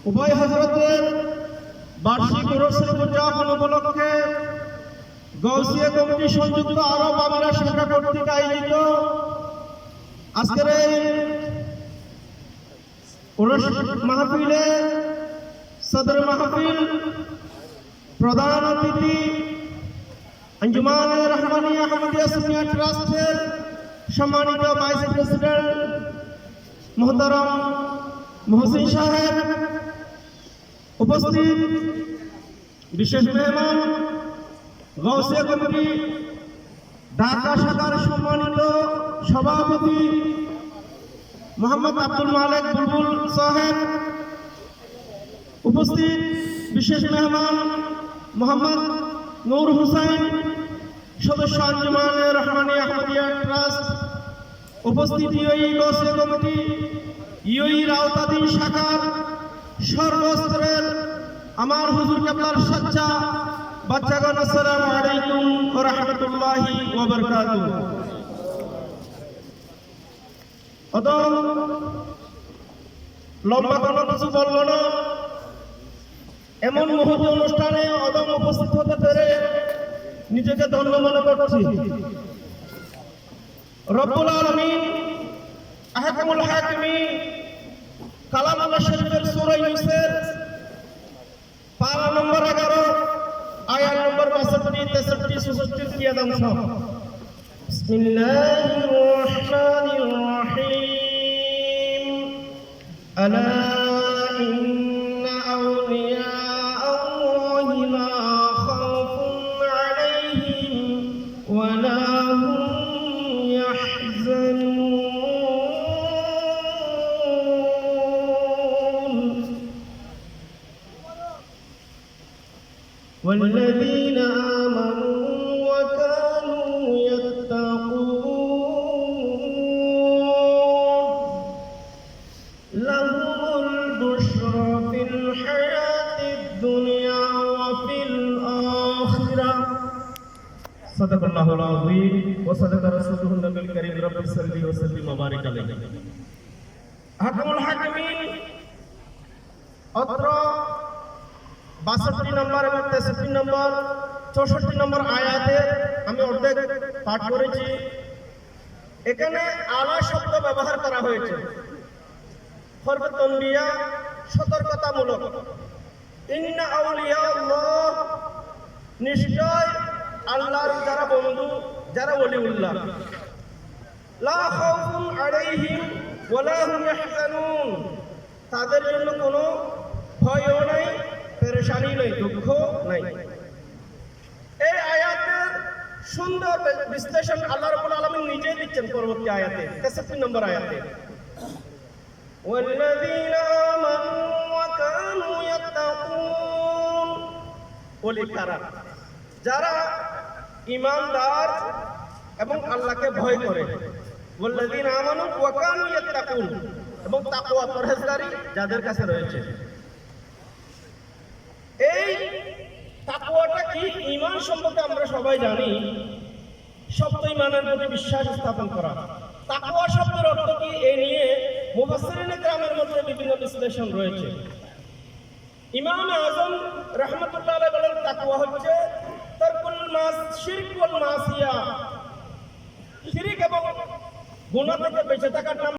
উভয় হযরতের বার্ষিক উরুসের উদযাপন উপলক্ষে গৌসিয়া কমিটি সংযুক্ত আরব আমিরাত শাখা কর্তৃক আয়োজিত আজকের এই উরুস মাহফিলে সদর মাহফিল প্রধান অতিথি আঞ্জুমানে রহমানিয়া আহমদিয়া সুন্নিয়া ট্রাস্টের সম্মানিত ভাইস প্রেসিডেন্ট মোহতারাম মহসিন সাহেব, উপস্থিত বিশেষ মেহমান গৌসিয়া কমিটি ঢাকা শাখার সম্মানিত সভাপতি মোহাম্মদ আব্দুল মালেক বুলবুল সাহেব, উপস্থিত বিশেষ মেহমান মোহাম্মদ নূর হুসাইন, সদস্য আঞ্জুমানে রহমানিয়া আহমদিয়া ট্রাস্ট, উপস্থিত ইউএই গৌসিয়া কমিটি ইউএইর আওতাধীন শাখার সর্বস্তরের আমার হুজুর কেবলার সাচ্চা বাচ্চাগণ, আসসালামু আলাইকুম ওয়া রাহমাতুল্লাহি ওয়া বারাকাতুহু। অদম লম্বা কোনো কিছু বলবো না, এমন মুহূর্তে অনুষ্ঠানে অদম উপস্থিত হতে পেরে নিজেকে ধন্য মনে করছি। রব্বুল আলামিন আহকামুল হাকিমিন কালামুল্লাহ শরীফের সূরা ইউনূসের পারা নম্বর 11 আয়াত নম্বর 62, 63, 64 কি আদংশ। বিসমিল্লাহির রহমানির রহিম। আলা ইন্না আউলিয়া আল্লাহি লা খাউফুন আলাইহিম ওয়া লা হুম ইয়াহজানুন। والذين آمنوا وكانوا يتقون لهم البشرى في الحياة الدنيا وفي الآخرة. صدق الله العظيم وصدق رسوله النبي الكريم. رب صل وسلم وبارك عليه. أحكم الحاكمين অত্র 62 নম্বর এবং 63 নম্বর 64 নম্বর আয়াতে আমি অর্ধেক পাঠ করেছি। এখানে আলা শব্দ ব্যবহার করা হয়েছে, হরফে তানবিয়া, সতর্কতামূলক। ইন্না আউলিয়া আল্লাহ, নিশ্চয় আল্লাহর যারা বন্ধু, যারা ওলিউল্লাহ, লা খাউফুন আলাইহিম ওয়া লা হুম ইয়াহজানুন, তাদের জন্য কোনো ভয়ও নাই, পেরেশানি নাই, দুঃখ নাই। এই আয়াতের সুন্দর বিশ্লেষণ আল্লাহ রাব্বুল আলামিন নিজেই দিচ্ছেন পরবর্তী আয়াতে, 63 নম্বর আয়াতে। ওয়াল্লাযীনা আমানু ওয়া কানু ইয়াত্তাকুন, ওলি কারা, যারা ঈমানদার এবং আল্লাহকে ভয় করে। ওয়াল্লাযীনা আমানু ওয়া কানু ইয়াত্তাকুন, এবং তাকওয়া পরহেজগারি যাদের কাছে রয়েছে। এই তাকওয়াটা কি? ঈমান সম্পর্কে আমরা সবাই জানি, শব্দ ঈমানের প্রতি বিশ্বাস স্থাপন করা। তাকওয়া শব্দের অর্থ কি, এই নিয়ে মুফাসসিরিনে কেরামের মধ্যে বিভিন্ন বিশ্লেষণ রয়েছে। ইমাম আযম রাহমাতুল্লাহ আলাইহি বলেন, তাকওয়া হচ্ছে তারকুল শিরক ওয়াল মাসিয়া, শিরক এবং গুনাহ থেকে বেঁচে থাকার নাম